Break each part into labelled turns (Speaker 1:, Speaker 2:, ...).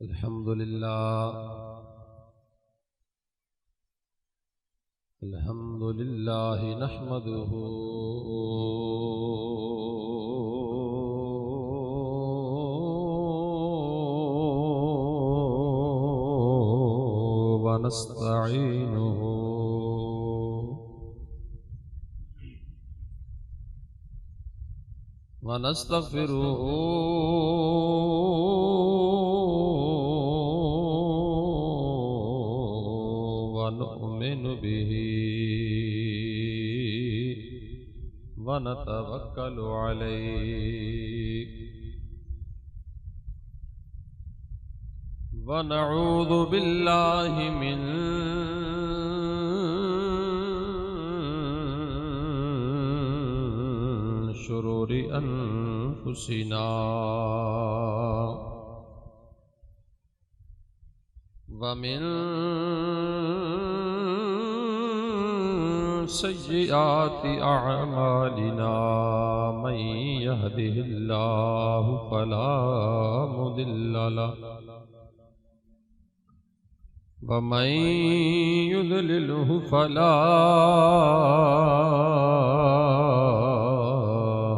Speaker 1: الحمد لله الحمد لله نحمده ونستعينه ونستغفره ونؤمن به ونتوكل عليه ونعوذ بالله من شرور أنفسنا ومن سيئات أعمالنا من يهده الله فلا مضل له ومن يضلله فلا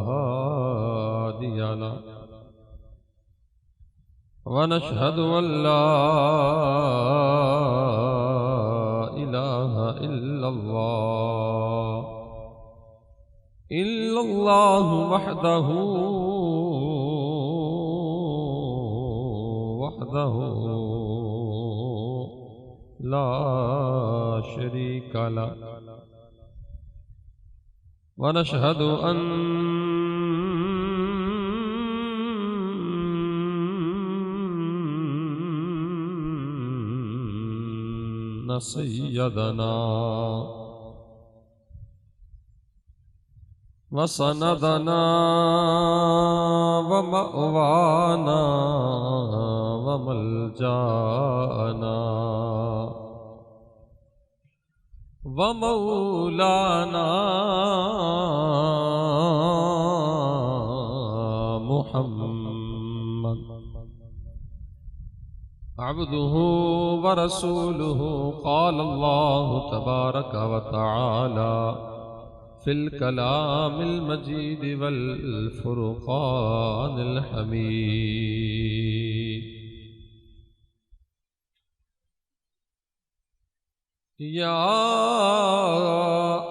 Speaker 1: هادي له ونشهد أن لا إله إلا الله وحده لا شريك له ونشهد أن سيدنا وسندنا ومأوانا وملجأنا ومولانا محمد عبده ورسوله قال الله تبارك وتعالى في الكلام المجيد والفرقان الحميد يا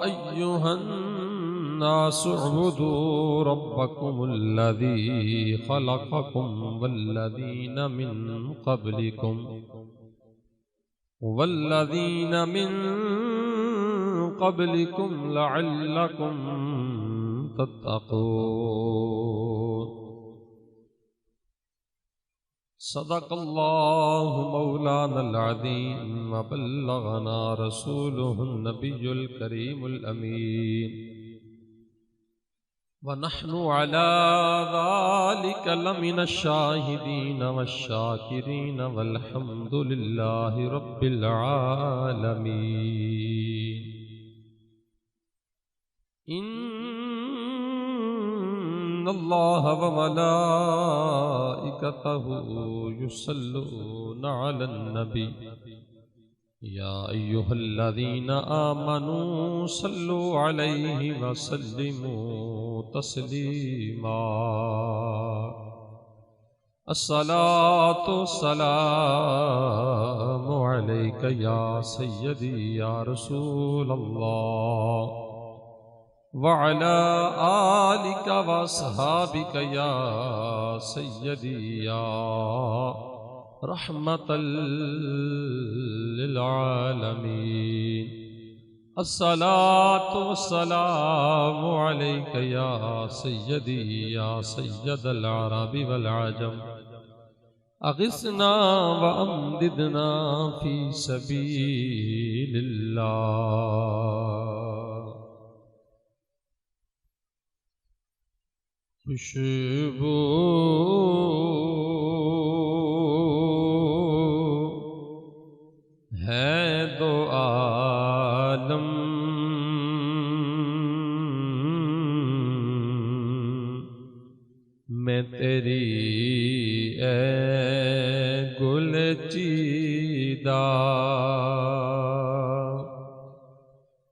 Speaker 1: أيها الناس اعبدوا ربكم الذي خلقكم والذين من قبلكم لعلكم تتقون صدق الله مولانا العظيم وبلغنا رسوله النبي الكريم الأمين ونحن على ذلك لمن الشاهدين والشاكرين والحمد لله رب العالمين إن الله وملائكته يصلون على النبي يا أيها الذين آمنوا صلوا عليه وسلموا تسليما الصلاة والسلام عليك يا سيدي يا رسول الله وعلى آلك وأصحابك يا سيدي يا رحمة للعالمين الصلاة والسلام عليك يا سيدي يا سيد العرب والعجم أغثنا وأمددنا في سبيل الله خوشبو ہے دو عالم میں تیری اے گل چیدہ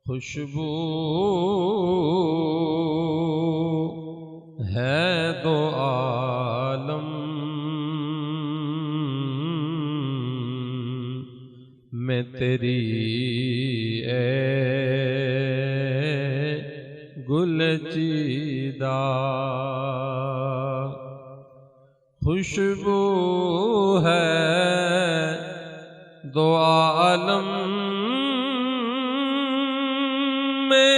Speaker 1: خوشبو ہے دو عالم میں تیری اے گل چیدہ خوشبو ہے دو عالم میں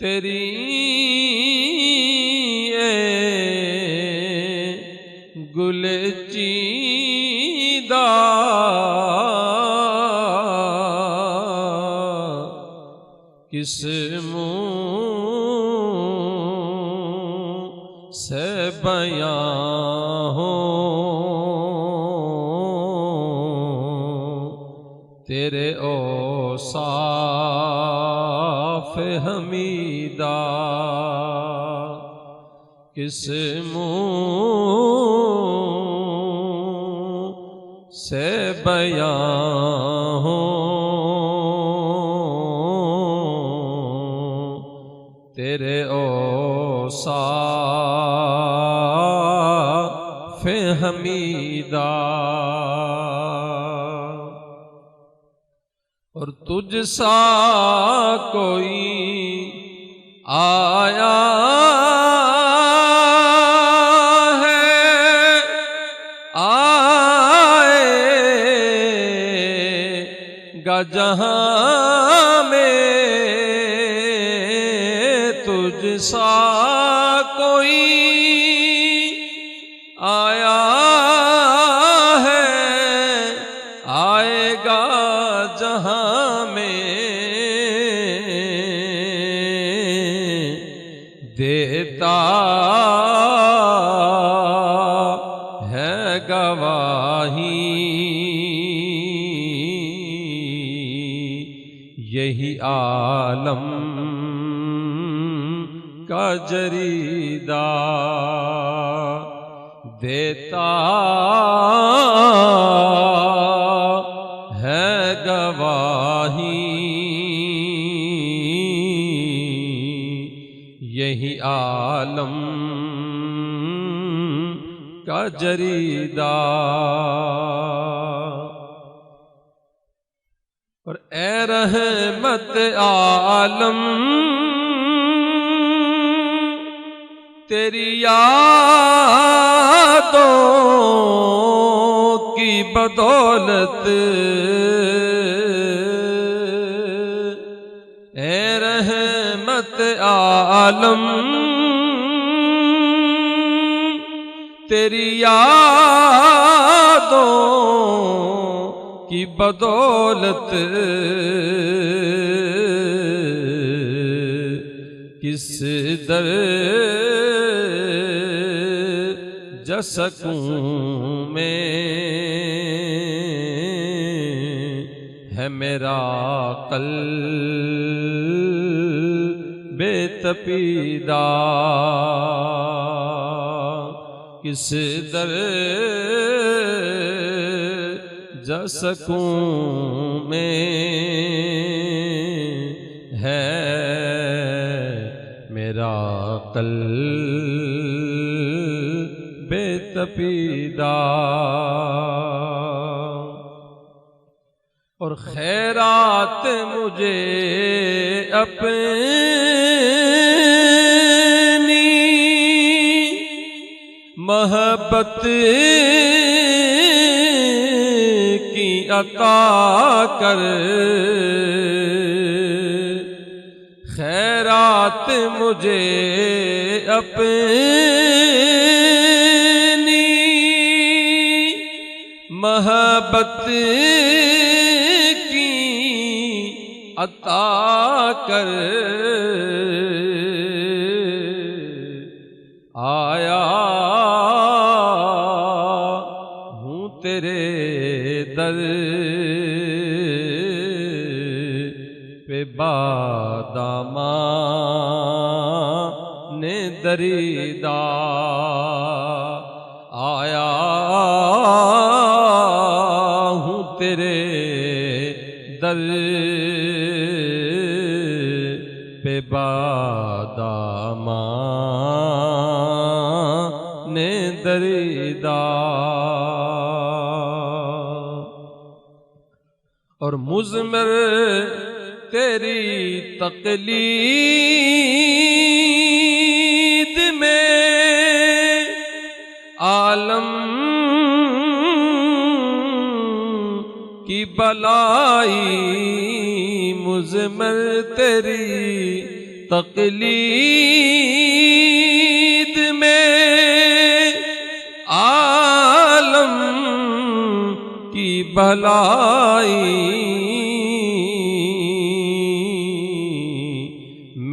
Speaker 1: تیری اے گل چیدہ کس منہ سے بیان ہو تیرے اوصاف حمیدہ کس منہ سے بیان ہو تیرے اوصاف حمیدہ اور تجھ سا کوئی آیا ہے آئے گا جہاں میں تجھ سا کوئی آیا ہے آئے گا جہاں میں دیتا ہے گواہی یہی عالم کا جریدہ دیتا ہے گواہی یہی عالم کا جریدہ اور اے رحمت عالم تیری یادوں کی بدولت اے رحمت عالم تیری یادوں کی بدولت کس در سکوں میں ہے میرا قلب بے تپیدہ کس در جا سکوں میں ہے میرا قلب بے تپیدہ اور خیرات مجھے اپنی محبت کی عطا کر خیرات مجھے اپنی محبت کی عطا کر آیا ہوں تیرے در پہ بادامان دریدہ آیا ہوں تیرے در پہ بادامان دریدہ، اور مضمر تیری تقلید میں عالم کی بلائی، مضمر تیری تقلید میں عالم کی بلائی،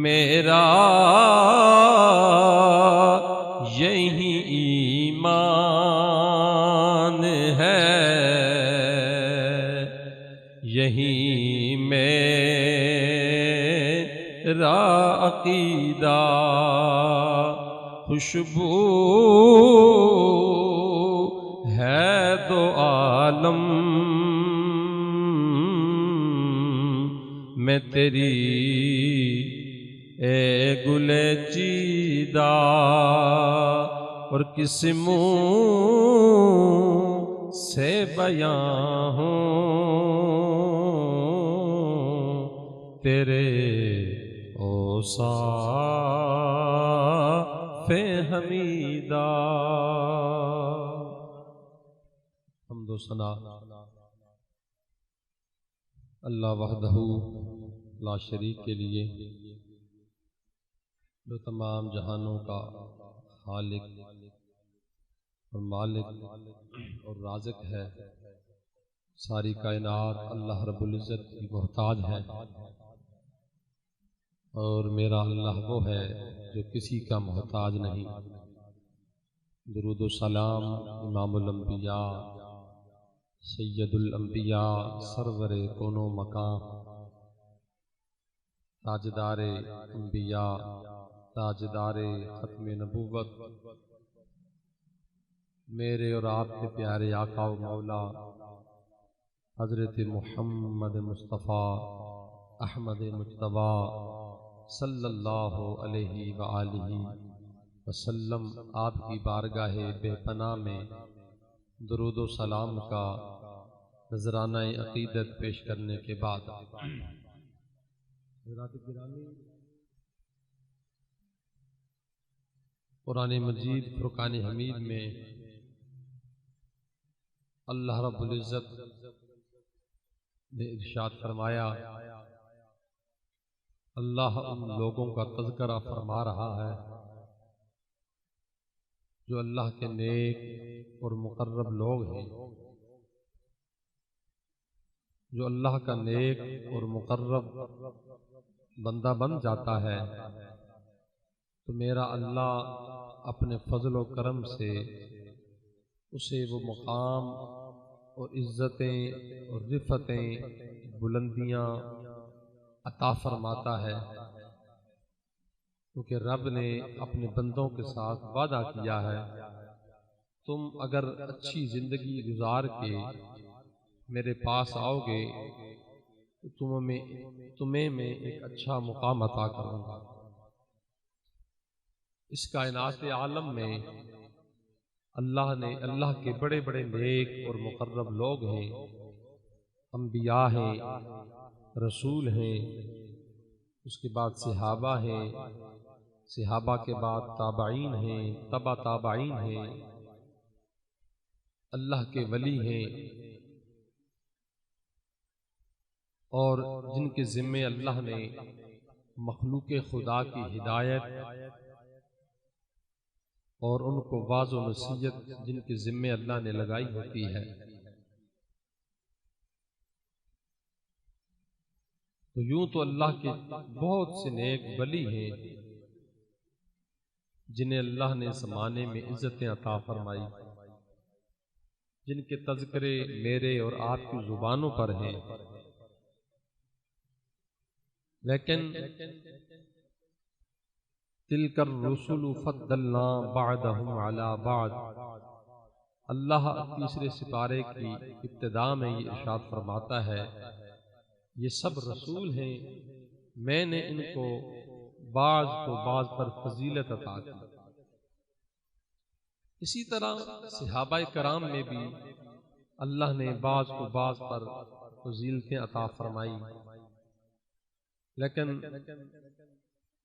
Speaker 1: میرا یہی ایمان ہے، یہی میرا عقیدہ، خوشبو ہے دو عالم میں تیری اے گل چیدہ، اور کس منہ سے بیان ہوں تیرے اوصاف حمیدہ۔ حمد و ثنا اللہ وحدہ لا شریک کے لیے، جو تمام جہانوں کا خالق اور مالک اور رازق ہے، ساری کائنات اللہ رب العزت کی محتاج ہے، اور میرا اللہ وہ ہے جو کسی کا محتاج نہیں۔ درود و سلام امام الانبیاء سید الانبیاء سرور کون و مقام، تاجدار انبیاء، تاجدار ختم نبوت، میرے اور آپ کے پیارے آقا و مولا حضرت محمد مصطفیٰ احمد مجتبیٰ صلی اللہ علیہ وآلہ وسلم، آپ کی بارگاہ بے پناہ میں درود و سلام کا نذرانہ عقیدت پیش کرنے کے بعد، حضرات گرامی، قرآن مجید فرقان حمید میں اللہ رب العزت نے ارشاد فرمایا، اللہ ان لوگوں کا تذکرہ فرما رہا ہے جو اللہ کے نیک اور مقرب لوگ ہیں، جو اللہ کا نیک اور مقرب بندہ بن جاتا ہے تو میرا اللہ اپنے فضل و کرم سے اسے وہ مقام اور عزتیں اور رفتیں، بلندیاں عطا فرماتا ہے، کیونکہ رب نے اپنے بندوں کے ساتھ وعدہ کیا ہے، تم اگر اچھی زندگی گزار کے میرے پاس آؤ گے تو تمہیں میں ایک اچھا مقام عطا کروں گا۔ اس کائنات عالم میں اللہ کے بڑے بڑے نیک اور مقرب لوگ ہیں، انبیاء ہیں، رسول ہیں، اس کے بعد صحابہ ہیں، صحابہ کے بعد تابعین ہیں، تبع تابعین ہیں، اللہ کے ولی ہیں، اور جن کے ذمے اللہ نے مخلوق خدا کی ہدایت اور ان کو واعظ و نصیحت جن کے ذمے اللہ نے لگائی ہوتی ہے۔ تو یوں تو اللہ کے بہت سے نیک ولی ہیں جنہیں اللہ نے زمانے میں عزتیں عطا فرمائی، جن کے تذکرے میرے اور آپ کی زبانوں پر ہیں، لیکن تلک الرسل فضلنا بعدهم علی بعد۔ اللہ تیسرے سپارے کی ابتدا میں یہ ارشاد فرماتا ہے یہ سب رسول ہیں، میں نے ان کو بعض کو بعض پر فضیلت عطا کی۔ اسی طرح صحابہ کرام میں بھی اللہ نے بعض کو بعض پر فضیلتیں عطا فرمائی، لیکن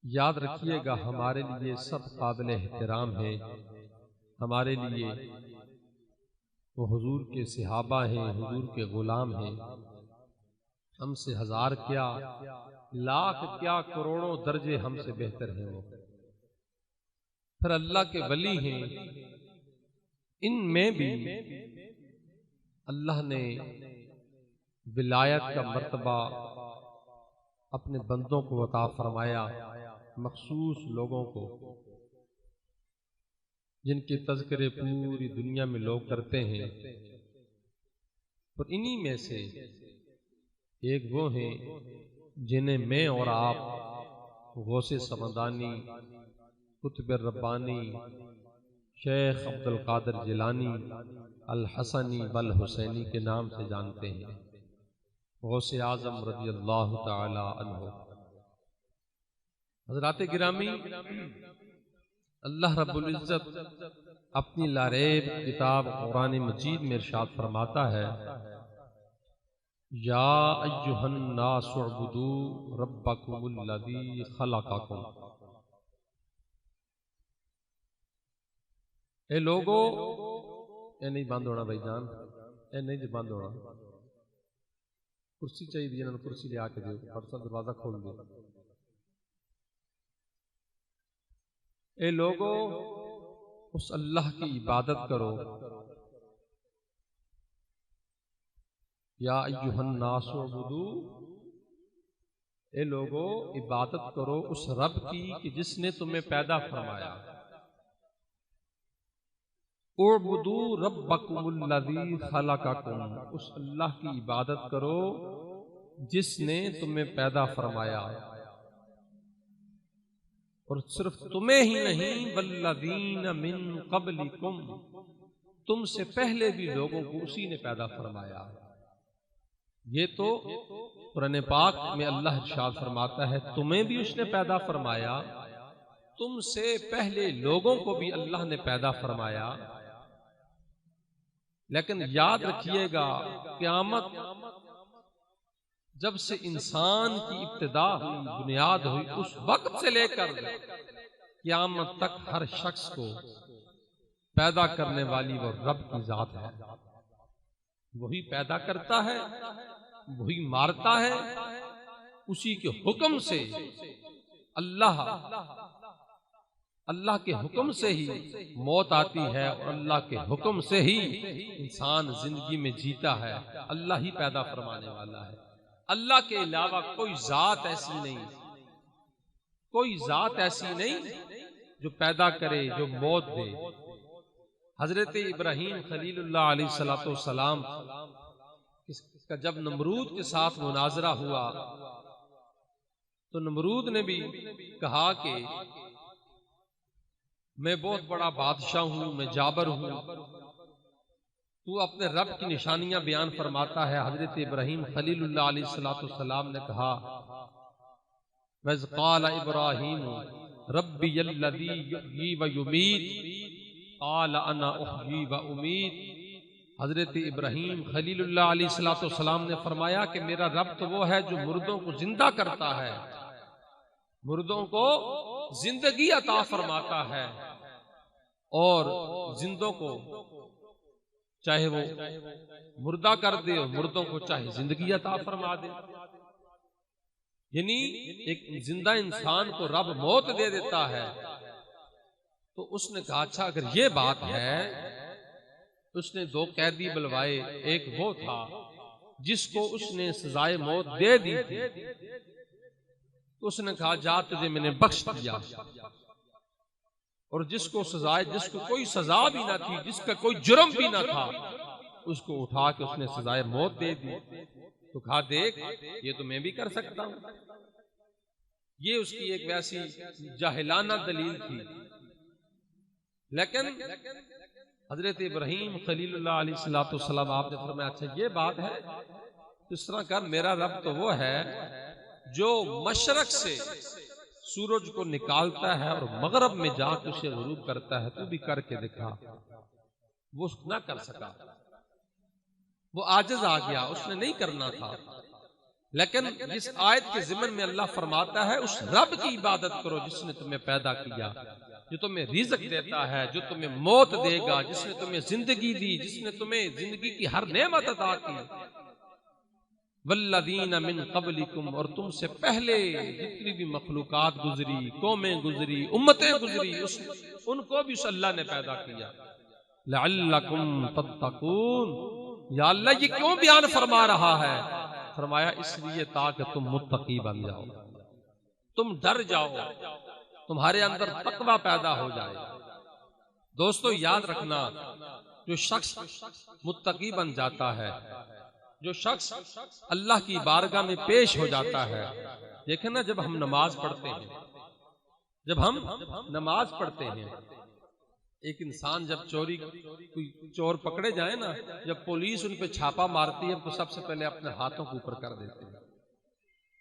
Speaker 1: یاد رکھیے گا ہمارے لیے سب قابل احترام ہیں، ہمارے لیے وہ حضور کے صحابہ ہیں، حضور کے غلام ہیں، ہم سے ہزار کیا لاکھ کیا کروڑوں درجے ہم سے بہتر ہیں وہ، پھر اللہ کے ولی ہیں، ان میں بھی اللہ نے ولایت کا مرتبہ اپنے بندوں کو عطا فرمایا، مخصوص لوگوں کو جن کے تذکرے پوری دنیا میں لوگ کرتے ہیں، اور انہی میں سے ایک وہ ہیں جنہیں میں اور آپ غوث سمدانی، قطب ربانی، شیخ عبد القادر جیلانی، الحسنی والحسینی کے نام سے جانتے ہیں، غوث اعظم رضی اللہ تعالی عنہ۔ حضرات گرامی، اللہ رب العزت اپنی لاریب کتاب قرآن مجید میں ارشاد فرماتا ہے یا ایھا الناس اعبدوا ربکم الذی خلقکم۔ اے لوگو، اے نہیں بند ہونا بھائی جان، اے نہیں جی بند ہونا، کرسی چاہیے انہوں نے کرسی لے آ کے دے، فرسا دروازہ کھول دے۔ اے لوگو، اس اللہ کی عبادت کرو، یا ایھا الناس اعبدوا، اے لوگو عبادت کرو اس رب کی کہ جس نے تمہیں پیدا فرمایا۔ اعبدوا ربکم الذی خلقکم، اس اللہ کی عبادت کرو جس نے تمہیں پیدا فرمایا، اور صرف تمہیں ہی نہیں والذین من قبلکم، تم سے پہلے بھی لوگوں کو اسی نے پیدا فرمایا۔ یہ تو قرآن پاک میں اللہ ارشاد فرماتا ہے تمہیں بھی اس نے پیدا فرمایا، تم سے پہلے لوگوں کو بھی اللہ نے پیدا فرمایا۔ لیکن یاد رکھیے گا قیامت جب سے انسان کی ابتدا ہوئی، بنیاد ہوئی، اس وقت سے لے کر قیامت تک ہر شخص کو پیدا کرنے والی وہ رب کی ذات ہے، وہی پیدا کرتا ہے، وہی مارتا ہے، اسی کے حکم سے اللہ کے حکم سے ہی موت آتی ہے، اور اللہ کے حکم سے ہی انسان زندگی میں جیتا ہے۔ اللہ ہی پیدا فرمانے والا ہے، اللہ کے علاوہ کوئی ذات ایسی نہیں، کوئی ذات ایسی نہیں جو پیدا کرے، جو موت دے۔ حضرت ابراہیم خلیل اللہ علیہ السلام کا جب نمرود کے ساتھ مناظرہ ہوا تو نمرود نے بھی کہا کہ میں بہت بڑا بادشاہ ہوں، میں جابر ہوں، تو اپنے رب کی نشانیاں بیان فرماتا ہے۔ حضرت ابراہیم خلیل اللہ علیہ السلام نے کہا وَإِذْ قَالَ إِبْرَاهِيمُ رَبِّيَ الَّذِي يُحْيِي وَيُمِيتُ قَالَ أَنَا أُحْيِي وَأُمِيتُ۔ حضرت ابراہیم خلیل اللہ علیہ السلام نے فرمایا کہ میرا رب تو وہ ہے جو مردوں کو زندہ کرتا ہے، مردوں کو زندگی عطا فرماتا ہے، اور زندوں کو چاہے وہ مردہ کر دے اور مردوں کو چاہے زندگی عطا فرما دے۔ یعنی ایک زندہ انسان کو رب موت دے دیتا ہے۔ تو اس نے کہا اچھا اگر یہ بات ہے، اس نے دو قیدی بلوائے، ایک وہ تھا جس کو اس نے سزائے موت دے دی تھی، تو اس نے کہا جا تجھے میں نے بخش دیا، اور جس کو کوئی سزا بھی نہ تھی، جس کا کوئی جرم بھی نہ تھا، اس کو اٹھا کے اس نے سزائے موت دے دی۔ تو کہا دیکھ یہ تو میں بھی کر سکتا ہوں۔ یہ اس کی ایک ویسی جاہلانہ دلیل تھی، لیکن حضرت ابراہیم خلیل اللہ علیہ السلام آپ نے فرمایا اچھا یہ بات ہے، اس طرح کر، میرا رب تو وہ ہے جو مشرق سے سورج کو نکالتا ہے اور مغرب میں جا کے اسے غروب کرتا ہے، تو بھی کر کے دکھا۔ وہ نہ کر سکا، وہ عاجز آ گیا، اس نے نہیں کرنا تھا۔ لیکن جس آیت کے ضمن میں اللہ فرماتا ہے اس رب کی عبادت کرو جس نے تمہیں پیدا کیا، جو تمہیں رزق دیتا ہے، جو تمہیں موت دے گا، جس نے تمہیں زندگی دی، جس نے تمہیں زندگی کی ہر نعمت عطا کی۔ والذین من قبلکم، اور تم سے پہلے جتنی بھی مخلوقات گزری، قومیں گزری، امتیں گزری، ان کو بھی اس اللہ نے پیدا کیا۔ لعلکم تتقون، یا اللہ یہ کیوں بیان فرما رہا ہے؟ فرمایا اس لیے تاکہ تم متقی بن جاؤ، تم ڈر جاؤ، تمہارے اندر تقوی پیدا ہو جائے۔ دوستو یاد رکھنا، جو شخص متقی بن جاتا ہے، جو شخص اللہ کی بارگاہ میں پیش ہو جاتا ہے، دیکھیں نا جب ہم نماز پڑھتے ہیں، جب ہم نماز پڑھتے ہیں، ایک انسان جب کوئی چور پکڑے جائیں نا، جب پولیس ان پہ چھاپا مارتی ہے تو سب سے پہلے اپنے ہاتھوں کو اوپر کر دیتے ہیں،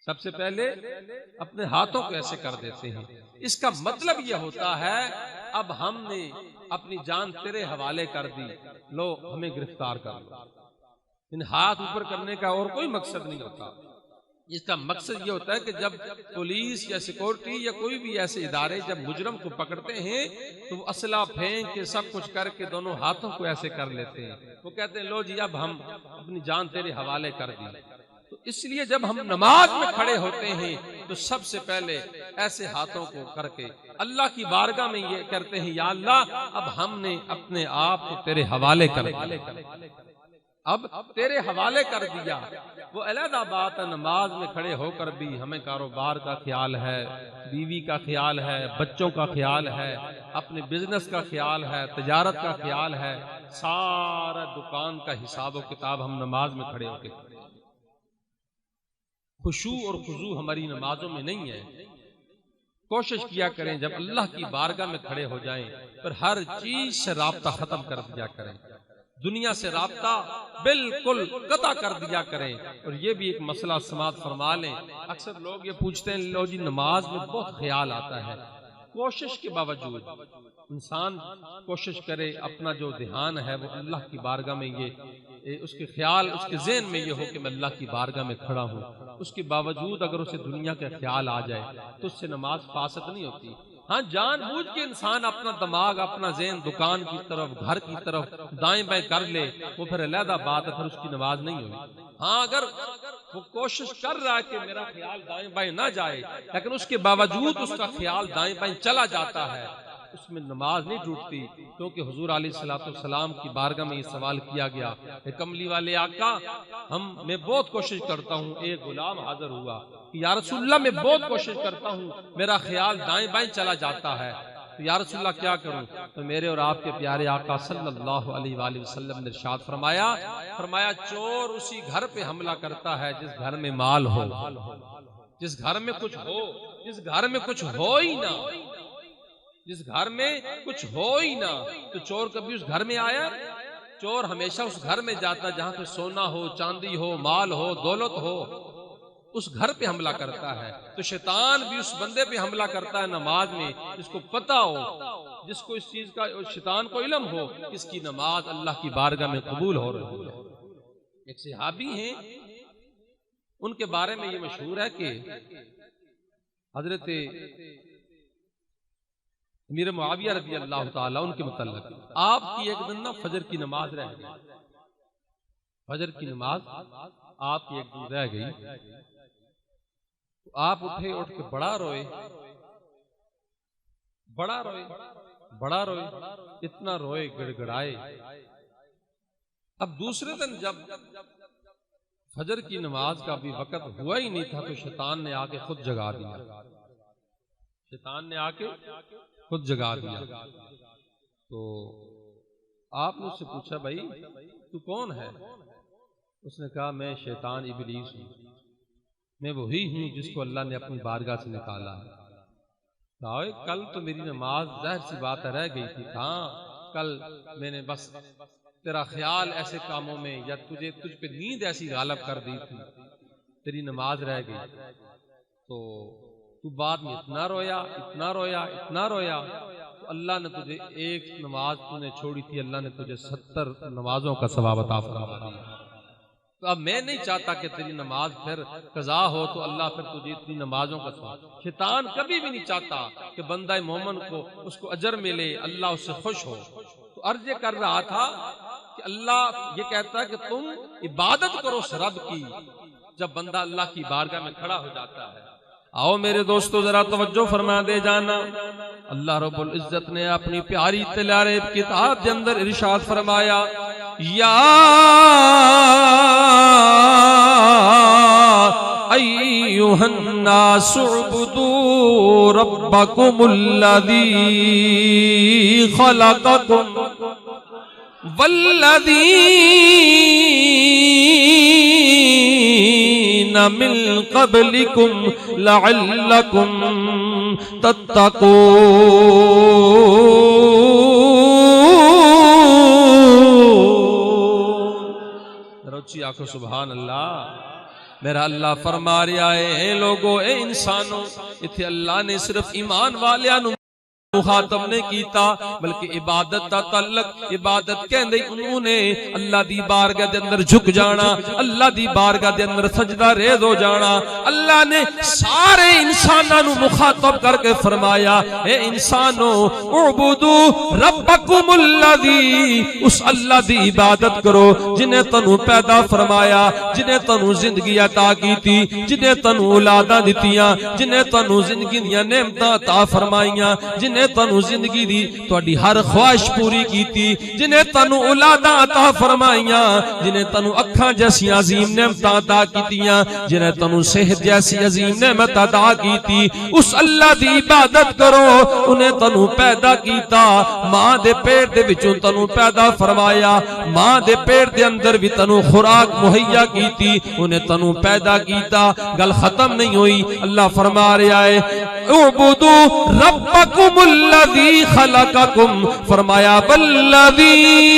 Speaker 1: سب سے پہلے اپنے ہاتھوں کو ایسے کر دیتے ہیں۔ اس کا مطلب یہ ہوتا ہے اب ہم نے اپنی جان تیرے حوالے کر دی، لو ہمیں گرفتار کر لو۔ ان ہاتھ اوپر کرنے کا اور کوئی مقصد نہیں ہوتا، اس کا مقصد یہ ہوتا ہے کہ جب پولیس یا سیکورٹی یا کوئی بھی ایسے ادارے جب مجرم کو پکڑتے ہیں تو وہ اسلحہ پھینک کے سب کچھ کر کے دونوں ہاتھوں کو ایسے کر لیتے ہیں، وہ کہتے ہیں لو جی اب ہم اپنی جان تیرے حوالے کر دی۔ تو اس لیے جب ہم نماز میں کھڑے ہوتے ہیں تو سب سے پہلے ایسے ہاتھوں کو کر کے اللہ کی بارگاہ میں یہ کرتے ہیں یا اللہ اب ہم نے اپنے آپ کو تیرے حوالے کر دیا، اب تیرے حوالے کر دیا۔ وہ علیحدہ بات ہے نماز میں کھڑے ہو کر بھی ہمیں کاروبار کا خیال ہے، بیوی کا خیال ہے، بچوں کا خیال ہے، اپنے بزنس کا خیال ہے، تجارت کا خیال ہے، سارا دکان کا حساب و کتاب ہم نماز میں کھڑے ہو کے کرتے ہیں۔ خشوع اور خضوع ہماری نمازوں میں نہیں ہے۔ کوشش کیا کریں جب اللہ کی بارگاہ میں کھڑے ہو جائیں پھر ہر چیز سے رابطہ ختم کر دیا کریں، دنیا سے رابطہ بالکل قطع کر دیا کریں۔ اور یہ بھی ایک مسئلہ سماعت فرما لیں، اکثر لوگ یہ پوچھتے ہیں لو جی نماز میں بہت خیال آتا ہے، کوشش کے باوجود انسان کوشش کرے اپنا جو دھیان ہے وہ اللہ کی بارگاہ میں یہ اس کے خیال اس کے ذہن میں یہ ہو کہ میں اللہ کی بارگاہ میں کھڑا ہوں، اس کے باوجود اگر اسے دنیا کا خیال آ جائے تو اس سے نماز فاسد نہیں ہوتی۔ ہاں جان بوجھ کے انسان اپنا دماغ اپنا ذہن دکان کی طرف گھر کی طرف دائیں بائیں کر لے وہ پھر علیحدہ بات ہے، پھر اس کی نماز نہیں ہوئی۔ ہاں اگر وہ کوشش کر رہا ہے کہ میرا خیال دائیں بائیں نہ جائے لیکن اس کے باوجود اس کا خیال دائیں بائیں چلا جاتا ہے، اس میں نماز نہیں ٹوٹتی، کیونکہ حضور علیہ السلام کی بارگاہ میں یہ سوال کیا گیا کہ کملی والے آقا میں بہت کوشش کرتا ہوں، ایک غلام حاضر ہوا کہ یا رسول اللہ میں بہت کوشش کرتا ہوں میرا خیال دائیں بائیں چلا جاتا ہے، تو یا رسول اللہ کیا کروں؟ تو میرے اور آپ کے پیارے آقا صلی اللہ علیہ وآلہ وسلم نے ارشاد فرمایا چور اسی گھر پہ حملہ کرتا ہے جس گھر میں مال ہو، جس گھر میں کچھ ہو، جس گھر میں کچھ ہو ہی نہ، جس گھر میں کچھ ہو ہی نہ۔ تو چور کبھی اس گھر میں آیا؟ چور ہمیشہ اس گھر میں جاتا جہاں پہ سونا ہو، چاندی ہو، مال ہو، دولت ہو، اس گھر پہ حملہ کرتا ہے۔ تو شیطان بھی اس بندے پہ حملہ کرتا ہے نماز میں جس کو پتہ ہو، جس کو اس چیز کا شیطان کو علم ہو اس کی نماز اللہ کی بارگاہ میں قبول ہو رہی ہے۔ ایک صحابی ہیں، ان کے بارے میں یہ مشہور ہے کہ حضرت امیر معاویہ رضی اللہ تعالیٰ ان کے متعلق آپ کی ایک دن نا فجر کی نماز رہ گئی، فجر کی نماز آپ کی ایک دن رہ گئی، آپ اٹھے، اٹھ کے بڑا روئے، بڑا روئے، بڑا روئے، اتنا روئے گڑ گڑائے۔ اب دوسرے دن جب فجر کی نماز کا بھی وقت ہوا ہی نہیں تھا تو شیطان نے آ کے خود جگا دیا، شیطان نے آ کے خود جگا دیا۔ تو آپ نے اس سے پوچھا بھائی تو کون ہے؟ اس نے کہا میں شیطان ابلیس ہوں، میں وہی ہوں جس کو اللہ نے اپنی بارگاہ سے نکالا ہے۔ کل تو میری نماز ظاہر سی بات رہ گئی تھی، ہاں کل میں نے بس تیرا خیال ایسے کاموں میں یا تجھ پہ نیند ایسی غالب کر دی تھی، تیری نماز رہ گئی، تو بعد میں اتنا رویا اتنا رویا اتنا رویا، تو اللہ نے تجھے ایک نماز تو نے چھوڑی تھی، اللہ نے تجھے 70 نمازوں کا ثواب عطا فرما دیا۔ تو اب میں نہیں چاہتا کہ تیری نماز پھر قضا ہو تو اللہ پھر تجھے اتنی نمازوں کا ثواب۔ شیطان کبھی بھی نہیں چاہتا کہ بندہ مومن کو اس کو اجر ملے، اللہ اس سے خوش ہو۔ تو عرض یہ کر رہا تھا کہ اللہ یہ کہتا ہے کہ تم عبادت کرو اس رب کی جب بندہ اللہ کی بارگاہ میں کھڑا ہو جاتا ہے۔ آؤ میرے دوستو ذرا توجہ فرما دے جانا، اللہ رب العزت نے اپنی پیاری تلارے کتاب کے اندر ارشاد فرمایا، یا ایھا الناس اعبدوا ربکم الذی خلقکم والذین من قبلکم لعلکم تتقون۔ روچی آنکھوں سبحان اللہ۔ میرا اللہ فرما رہا ہے، اے لوگو اے انسانوں، اتھے اللہ نے صرف ایمان والیاں مخاطب نے کیتا بلکہ عبادت تا تعلق عبادت کہندے انہوں نے اللہ دی بارگاہ دے اندر جھک جانا، اللہ دی بارگاہ دے اندر سجدہ ریز ہو جانا۔ اللہ نے سارے انساناں نو مخاطب کر کے فرمایا، اے انسانوں اعبدو ربکم الذی، اس اللہ دی عبادت کرو جنہیں تنو پیدا فرمایا، جنہیں تنو زندگی عطا کیتی، جنہیں تنو اولاداں دتیاں، جنہیں تنو زندگی دیاں نعمتاں عطا فرمائیاں، جنہیں تنو زندگی دی تہاڈی ہر خواہش پوری کیتی، جنہیں تنو اولاداں عطا فرمائیاں، جنہیں تنو اکھاں جیسی عظیم نعمتاں عطا کیتیاں، جنہیں تنو صحت جیسی عظیم نعمت عطا کیتی، اس اللہ دی عبادت کرو۔ انہیں تنو پیدا کیتا، ماں دے پیٹ دے وچوں تنو پیدا فرمایا، ماں دے پیٹ دے اندر بھی تنو خوراک مہیا کیتی، انہیں تنو پیدا کیتا۔ گل ختم نہیں ہوئی، اللہ فرما رہا ہے اعبدوا ربکم الذی خلقکم، فرمایا والذین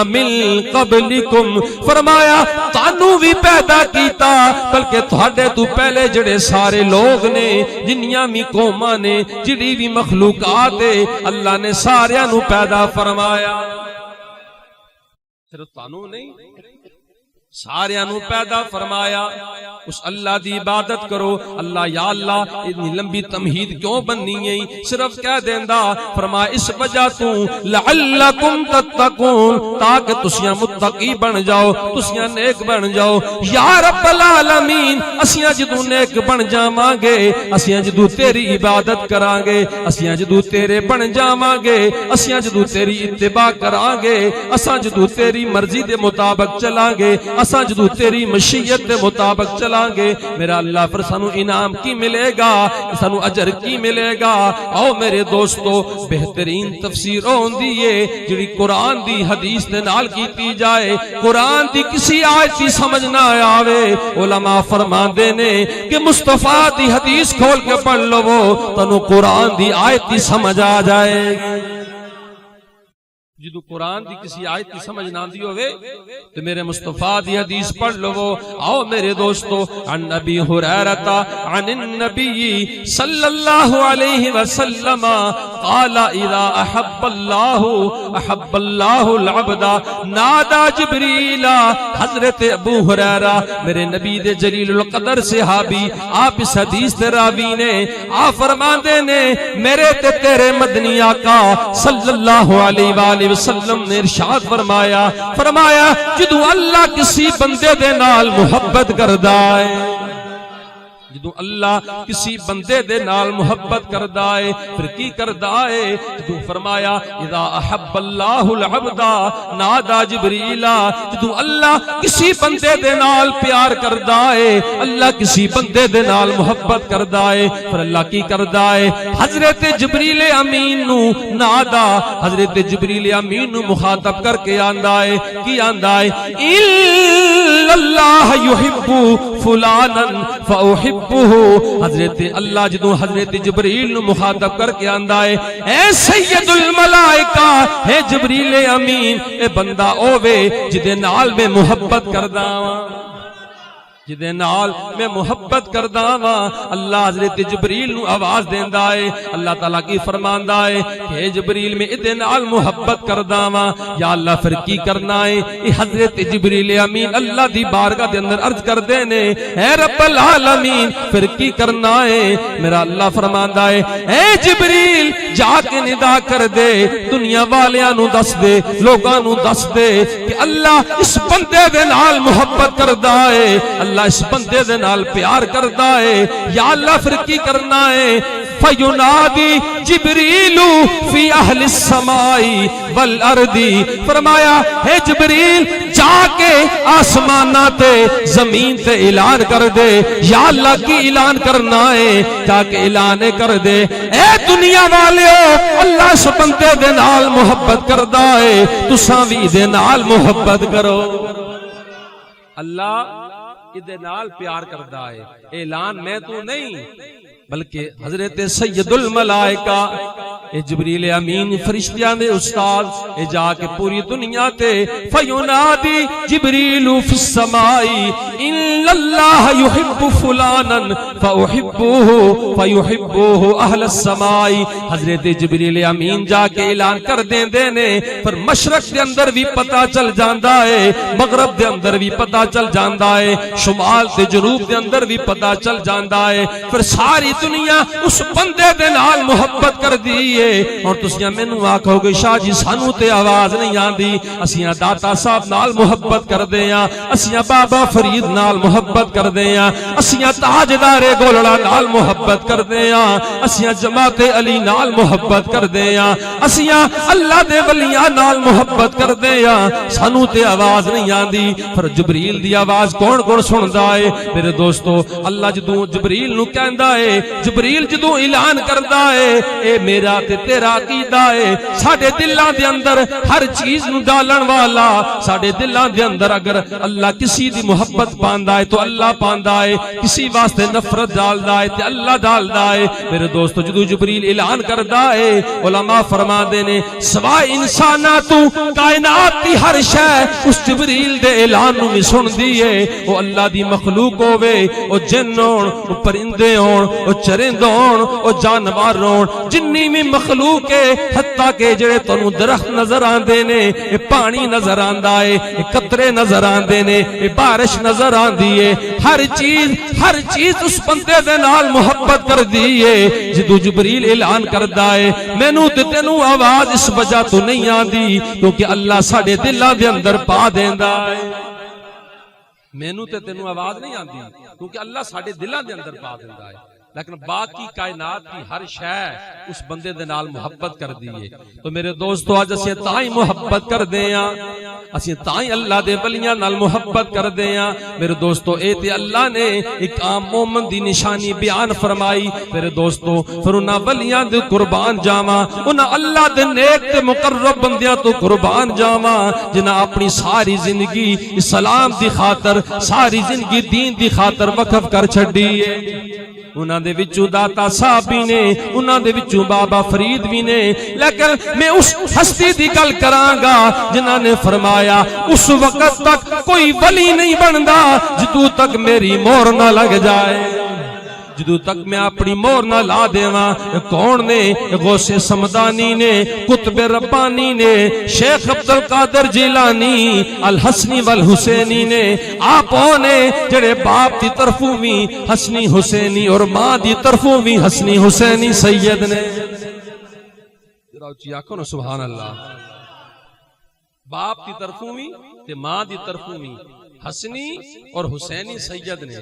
Speaker 1: من قبلکم، فرمایا تانوں بھی پیدا کیتا بلکہ تھوڑے تو پہلے جڑے سارے لوگ نے، جنیاں بھی قوماں نے، جڑی بھی مخلوقات ہے، اللہ نے ساریاں نو پیدا فرمایا۔ صرف تانوں نہیں، سارے نو پیدا فرمایا۔ اس اللہ دی عبادت کرو۔ اللہ یا اللہ اتنی لمبی تمہید کیوں بننی ہے؟ صرف کہہ دیندا، فرما اس وجہ تو لعلکم تتقون، تاکہ تسیاں متقی بن جاؤ، تسیاں نیک بن جاؤ۔ یا رب العالمین، اسیاں جدوں نیک بن جاواں گے، اسیاں جدوں تیری عبادت کران گے، اسیاں جدوں تیرے بن جاواں گے، اسیاں جدوں تیری اتباع کران گے، اساں جدوں تیری مرضی دے مطابق چلان گے، اساں جدوں تیری مشیت دے مطابق چلان گے، میرا اللہ پھر سانو انعام کی ملے گا، سانو اجر کی ملے گا۔ آؤ میرے دوستو، بہترین تفسیر ہوندی ہے جڑی قرآن دی حدیث دے نال کیتی جائے۔ قرآن دی کسی آیت دی سمجھ نہ آوے، علماء فرماندے نے کہ مصطفیٰ دی حدیث کھول کے پڑھ لو، تانو قرآن دی آیت دی سمجھ آ جائے گی۔ جدو قرآن دی کسی آیت کی سمجھ نہ آندی ہوئے تو میرے مصطفیٰ دی حدیث پڑھ لو۔ آؤ میرے دوستو، عن ابی ہریرہ عن النبی صلی اللہ علیہ وسلم قال اذا احب اللہ العبد نادا جبریل۔ حضرت ابو ہریرہ میرے نبی دے جلیل القدر صحابی، آپ اس حدیث دے راوی نے، آپ فرماندے نے میرے تے تیرے مدنی آقا صلی اللہ علیہ وآلہ وسلم نے ارشاد فرمایا جدو اللہ کسی بندے دے نال محبت کردا ہے، جدوں اللہ کسی بندے دے نال محبت کردا ہے پھر کی کردا ہے؟ جدوں فرمایا اذا احب اللہ العبد نادا جبریل، جدوں اللہ کسی بندے دے نال پیار کردا ہے، اللہ کسی بندے دے نال محبت کردا ہے، پھر اللہ کی کردا ہے؟ حضرت جبریل امین نو نادا، حضرت جبریل امین نو مخاطب کر کے آندا ہے، کی آندا ہے؟ الا اللہ یحب فلانا فاحبہ، حضرت اللہ جدوں حضرت جبریل نو مخاطب کر کے آندا ہے اے سید الملائکہ، اے جبریل امین، اے بندہ اوے جدے نال میں محبت کردا ہاں، جدے نال میں محبت کردا ہاں۔ اللہ حضرت جبریل نو آواز دیندا ہے، اللہ تعالیٰ کی فرماندا ہے کہ اے جبریل میں ادے نال محبت کردا ہاں، یا اللہ پھر کی کرنا ہے؟ اے حضرت جبریل امین اللہ دی بارگاہ دے اندر عرض کردے نے اے رب العالمین پھر کی کرنا ہے؟ میرا اللہ فرماندا ہے اے جبریل جا کے ندا کر دے، دنیا والیاں نو دس دے، لوگاں نو دس دے کہ اللہ اس بندے دے نال محبت کردا ہے، اللہ اس بندے دے نال پیار کردا ہے، یا اللہ پھر کی کرنا ہے؟ فینادی جبریل فی اہل السماء والارض، فرمایا ہے جبریل جا کے آسمانہ تے زمین تے اعلان کر دے، یا اللہ کی اعلان کرنا ہے؟ جا کے اعلان کر دے اے دنیا والیو اللہ اس بندے دے نال محبت کردا ہے، تساں وی دے نال محبت کرو۔ اللہ ادے نال پیار کردا ہے، اعلان میں تو نہیں بلکہ حضرت سید الملائکہ اے جبریل امین فرشتیاں دے استاد اے جا کے پوری دنیا تے فینادی جبریل فی السماء ان اللہ یحب فلانا فاحبوہ فیحبوہ اہل السماء، حضرت جبریل امین جا کے اعلان کر دیندے نے، پر مشرق دے اندر بھی پتہ چل جاندا ہے، مغرب دے اندر بھی پتہ چل جاندا ہے، شمال تے جنوب دے اندر بھی پتہ چل جاندا ہے، پھر ساری دنیا اس بندے دے نال محبت کر دیئے۔ اور تسیاں مینوں آکھو گے شاہ جی سانو تے آواز نہیں آندی، اسیاں داتا صاحب نال محبت کر دیاں، اسیاں بابا فرید نال محبت کر دیاں، اسیاں تاجدار گولڑا نال محبت کر دیاں، اسیاں جماعت علی نال محبت کر دیاں، اسیاں اللہ دے ولیاں نال محبت کر دیاں، سانو تے آواز نہیں آندی، پر جبریل دی آواز کون کون سندا ہے؟ میرے دوستو اللہ جدوں جبریل نو کہندا ہے، جبریل جدوں اعلان کردا ہے اے میرا تے تیرا عقیدہ ہے، ساڈے دلاں دے اندر ہر چیز نو ڈالن والا، ساڈے دلاں دے اندر اگر اللہ کسی دی محبت پاندا ہے تو اللہ پاندا ہے، کسی واسطے نفرت ڈالدا ہے تے اللہ ڈالدا ہے۔ میرے دوستو جدوں جبریل اعلان کردا ہے علماء فرماندے نے سوائے انسانات کائنات دی ہر شے اس جبریل دے اعلان نو بھی سندی ہے، او اللہ دی مخلوق ہوے، او جن ہون، او پرندے ہون، او چرند ہون، او جانور ہون، جنی بھی مخلوق ہے، حتیٰ کہ جڑے تانوں درخت نظر آندے نے، اے پانی نظر آندا ہے، اے قطرے نظر آندے نے، اے بارش نظر آندی ہے، ہر چیز اس بندے دے نال محبت کر دی ہے۔ جدوں جبریل اعلان کردا ہے مینوں تے تینوں آواز اس وجہ تو نہیں آندی کیونکہ اللہ ساڈے دلاں دے اندر پا دیندا ہے، مینوں تے تینوں آواز نہیں آندی کیونکہ اللہ ساڈے دلاں دے اندر پا دیندا ہے، لیکن باقی کائنات کی ہر شے اس بندے دے نال محبت کر دیئے۔ تو میرے دوستو آج اسیں تائیں محبت کر دیاں، اسیں تائیں اللہ دے ولیاں نال محبت کر دیاں۔ میرے دوستو اے تے اللہ نے ایک عام مومن دی نشانی بیان فرمائی۔ میرے دوستو پھر انہاں ولیاں دے قربان جاواں، انہاں اللہ دے نیک تے مقرب بندیاں تو قربان جاواں جنہاں اپنی ساری زندگی اسلام دی خاطر، ساری زندگی دین دی خاطر وقف کر چھڈی ہے۔ انہاں دے وچوں داتا صاحب بھی نے، انہاں دے وچوں بابا فرید بھی نے، لیکن میں اس ہستی دی گل کراں گا جنہاں نے فرمایا اس وقت تک کوئی ولی نہیں بندا جدوں تک میری مہر نہ لگ جائے، جدوں تک میں اپنی مہر نہ لا دیواں۔ کون نے؟ غوث سمدانی نے، قطب ربانی نے، شیخ عبد القادر جیلانی، الحسنی والحسینی نے، آپ نے جڑے باپ دی طرفوں بھی حسنی حسینی اور ماں دی طرفوں بھی حسنی حسینی سید نے، ذرا اچھی آکھو نا سبحان اللہ، باپ دی طرفوں بھی تے ماں دی طرفوں بھی حسنی اور حسینی سید نے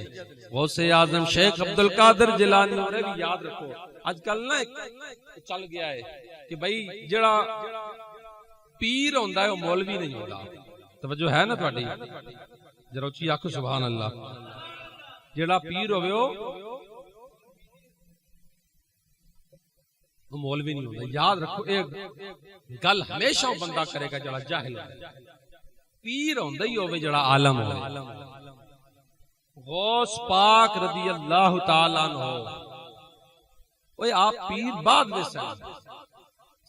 Speaker 1: غوث اعظم شیخ عبد القادر جیلانی اور بھی یاد رکھو آج کل نا چل گیا ہے کہ بھائی جڑا پیر ہوندا ہے وہ مولوی نہیں ہوندا توجہ ہے نا تہاڈی ذرا اچھی آکھو سبحان اللہ جڑا پیر ہوے وہ مولوی نہیں ہوندا یاد رکھو ایک گل ہمیشہ وہ بندہ کرے گا جڑا جاہل ہے پیر ہوندا ہی ہوے جڑا عالم ہوے غوث پاک رضی اللہ تعالی عنہ اوے آپ پیر بعد میں سن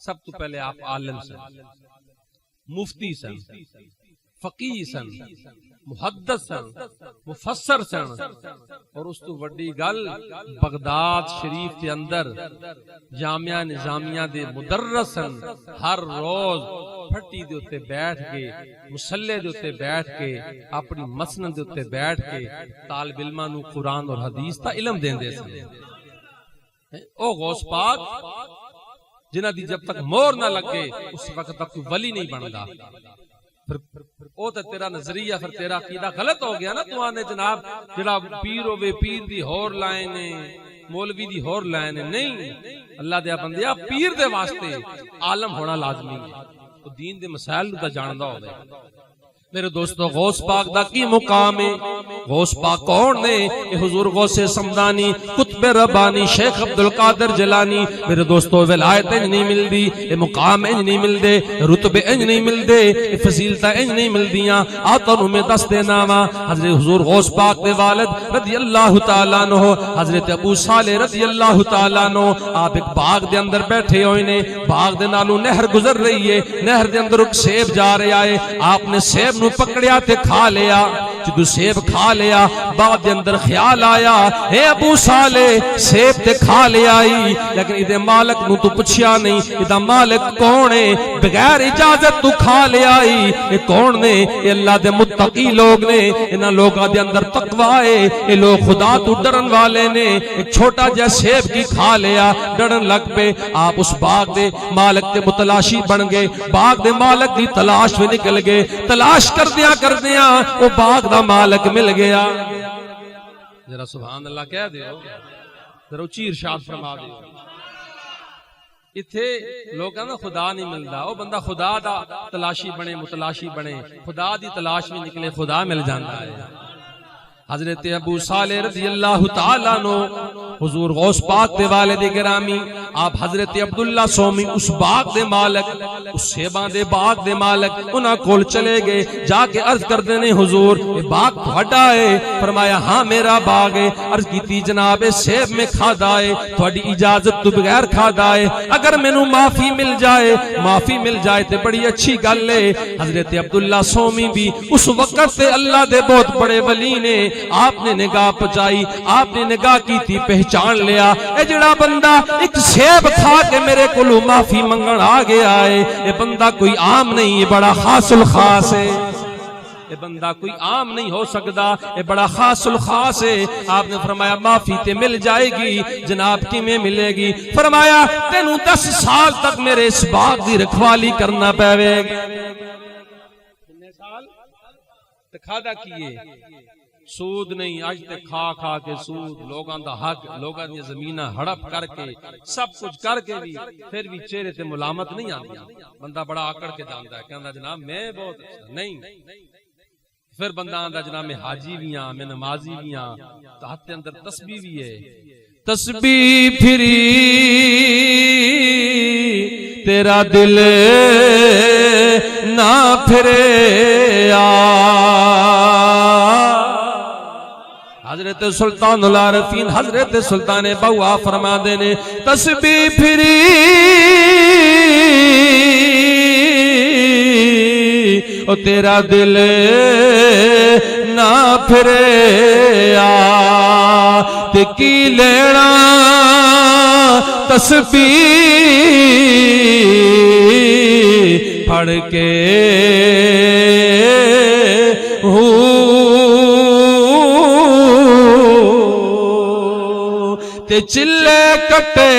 Speaker 1: سب تو پہلے آپ عالم سن مفتی سن فقیہ سن محدث سن مفسر سن اور اس تو وڈی گل بغداد شریف کے اندر جامعہ نظامیہ دے مدرس سن ہر روز پھٹی دے اتے بیٹھ کے مسلح دے اتے بیٹھ کے اپنی مسند دے اتے بیٹھ کے طالب علماں نو قرآن اور حدیث تا علم دیندے سن او غوث پاک جنہ دی جب تک مور نہ لگے اس وقت تک تو ولی نہیں بندا او تے تیرا نظریہ پھر تیرا عقیدہ غلط ہو گیا نا تو آنے جناب جڑا پیر ہوے پیر دی ہور لائن ہے مولوی دی ہور لائن ہے نہیں اللہ دے بندیا پیر دے واسطے عالم ہونا لازمی ہے تو دین دے مسائل دا جاندا ہوے میرے دوستو غوث پاک دا کی مقام ہے غوث پاک کون نے اے حضور غوث سمدانی قطب ربانی شیخ عبد القادر جیلانی میرے دوستو ولایت انج نہیں ملدی اے مقام انج نہیں ملدے رتبے انج نہیں ملدے اے فضیلتاں انج نہیں ملدیاں آتوں میں دس دینا وا حضرت حضور غوث پاک دے والد رضی اللہ تعالی عنہ حضرت ابو صالح رضی اللہ تعالی عنہ آپ ایک باغ دے اندر بیٹھے ہوئے نے باغ دے نالوں نہر گزر رہی ہے نہر دے اندر ایک سیب جا رہا ہے آپ نے سیب نو پکڑیا تے کھا لیا جدو سیب کھا لیا بعد دے اندر خیال آیا اے ابو صالح سیب تے کھا لیا ہی لیکن ادھے مالک نو تو پچھیا نہیں ادھا مالک کون ہے بغیر اجازت تو کھا لیا ہی اے کون نے اے اللہ دے متقی لوگ نے انہاں لوگاں دے اندر تقوی ہے اے لوگ خدا تو ڈرن والے نے ایک چھوٹا جا سیب کی کھا لیا ڈرن لگ پہ آپ اس باغ دے مالک دے متلاشی بن گئے باغ دے مالک دی تلاش میں نکل گئے تلاش کر دیا وہ باغ دا مالک مل گیا ذرا سبحان اللہ کہہ دیو ذرا اچھی ارشاد فرما دیو اتھے لوگاں نا خدا نہیں ملدا وہ بندہ خدا دا تلاشی بنے متلاشی بنے خدا دی تلاش میں نکلے خدا مل جاتا ہے حضرت ابو صالح رضی اللہ تعالیٰ عنہ حضور غوث پاک دے والد گرامی آپ حضرت عبداللہ سومی اس باغ دے مالک اس سیبان دے باغ دے مالک انہاں کول چلے گئے جا کے عرض کر دینے حضور یہ باغ تھوڑا ہے فرمایا ہاں میرا باغ ہے عرض کیتی جناب سیب میں کھادا ہے تھوڑی اجازت تو بغیر کھادا ہے اگر مینوں معافی مل جائے تے بڑی اچھی گل ہے حضرت عبداللہ سومی بھی اس وقت تے اللہ دے بہت بڑے ولی نے آپ نے نگاہ پچائی آپ نے نگاہ کی تھی پہچان لیا اے جڑا بندہ ایک سیب کھا کے میرے کولو معافی منگن آ گیا ہے اے بندہ کوئی عام نہیں یہ بڑا خاص الخاص ہے اے بندہ کوئی عام نہیں ہو سکتا اے بڑا خاص الخاص ہے آپ نے فرمایا معافی تے مل جائے گی جناب کی میں ملے گی فرمایا تینوں 10 سال تک میرے اس باغ دی رکھوالی کرنا پاوے کتنے سال تے کھادا کیے سود نہیں آج تے کھا کے سود لوگاں دا حق لوگاں دی زمینہ ہڑپ کر کے سب کچھ کر کے بھی پھر بھی چہرے تے ملامت نہیں آتی بندہ بڑا آکڑ کے جاندا ہے کہندا جناب میں بہت اچھا نہیں پھر بندہ آندا جناب میں حاجی بھی ہاں میں نمازی بھی ہاں ہاتھ اندر تسبیح بھی ہے تسبیح پھری تیرا دل نہ پھرے حضرت سلطان العارفین حضرت سلطان بوا فرما دینے تسبیح پھری او تیرا دل نہ پھرے تے کی لینا تسبیح پڑھ کے تے چلے کٹے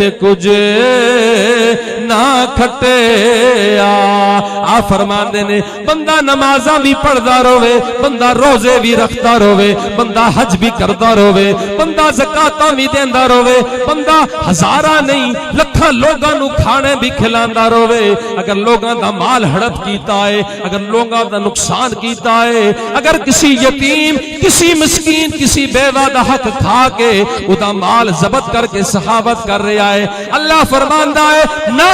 Speaker 1: تے کچھ نہ کھٹیا. آپ فرماندے نے بندہ نمازاں بھی پڑھدا روے, بندہ روزے بھی رکھدا روے, بندہ حج بھی کردا روے, بندہ زکاتاں بھی دیندا روے, بندہ ہزاراں نہیں لکھاں لوگاں نو کھانے بھی کھلاندا روے, اگر لوگاں دا مال ہڑپ کیتا ہے, اگر لوگاں دا نقصان کیتا ہے, اگر کسی یتیم, کسی مسکین, کسی بیوہ دا حق کھا کے ادا مال ضبط کر کے سخاوت کر رہا ہے, اللہ فرماندا ہے نہ